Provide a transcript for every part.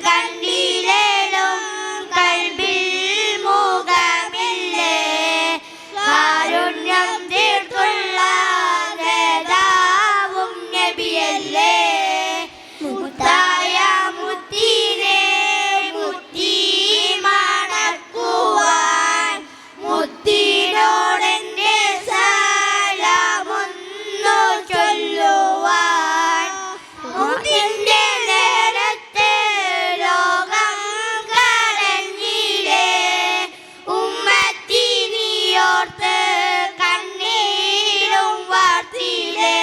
കണ്ടിലേലും കൽബിൽ മുഖമില്ലേ കാരുണ്യം തീർത്തുള്ള നേതാവും നബിയല്ലേ മുത്തായ മുത്തീനെ മുത്തി മണക്കുവാൻ മുത്തിനോടെന്റെ സലാമൊന്നു ചൊല്ലുവാൻ മുത്തിന്റെ നേരത്തെ ലോകം കരഞ്ഞില്ലേ ഉമ്മത്തിനിയോർത്ത് കണ്ണീരും വാർത്തില്ലേ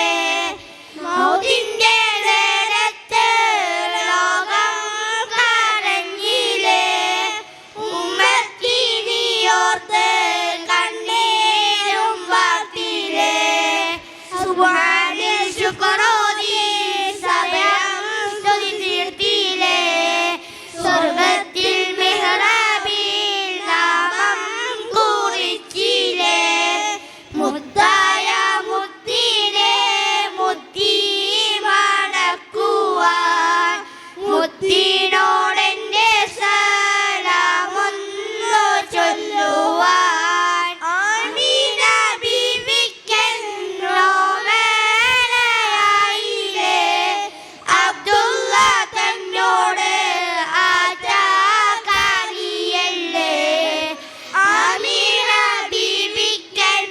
മൗതിന്റെ നേരത്തെ ലോകം കരഞ്ഞില്ലേ ഉമ്മത്തിനിയോർത്ത് കണ്ണീരും വാർത്തില്ലേ സുബ്ഹാനിൽ ശുക്രോതി സബയം സ്തുതി തീർത്തില്ലേ സ്വർഗത്തിൽ മിഹ്റാബിൽ നാമം കുറിച്ചില്ലേ മുത്തായ മുത്തിനെ മുത്തി മണക്കുവാൻ മുത്തിനോടെന്റെ സലാമൊന്നു ചൊല്ലുവാൻ ആമീന ബീവിക്കൻ റോമേനയായില്ലേ അബ്ദുള്ള തന്നോട് ആറ്റാകാരിയല്ലേ ആമീന ബീവിക്കൻ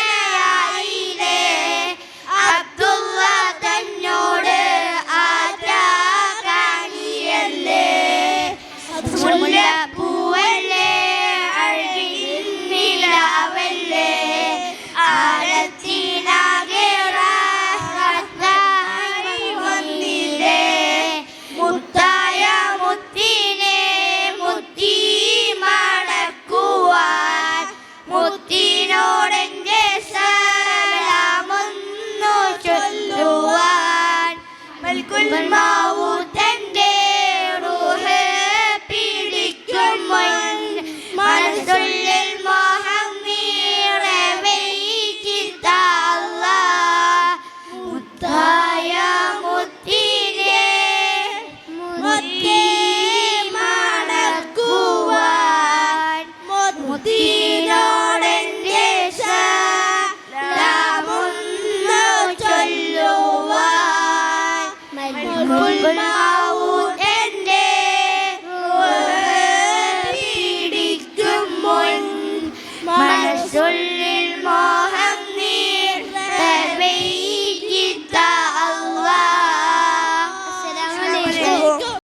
റോമേനയായില്ലേ അബ്ദുള്ള തന്നോട് ആറ്റാകാരിയല്ലേ മുല്ലപ്പൂവല്ലേ അഴകിൻ നിലാവല്ലേ ആരത്തിനാകെ റഹ്മത്തായി വന്നില്ലേ മുത്തായ മുത്തിനെ മുത്തി മണക്കുവാൻ മുത്തിനോടെന്റെ സലാമൊന്നു ചൊല്ലുവാൻ മൽക്കുൽ മൗതന്റെ റൂഹ് പിടിക്കും മനസ്സുള്ളിൽ മോഹം നിറവേറ്റില്ല മുത്തായ മുത്തിനെ മുത്തി മണക്കുവാൻ മുത്തിനോടെന്റെ സലാമൊന്നു ചൊല്ലുവാൻ മൽക്കുൽ മൗതന്റെ റൂഹ് പിടിക്കും മനസ്സുള്ളിൽ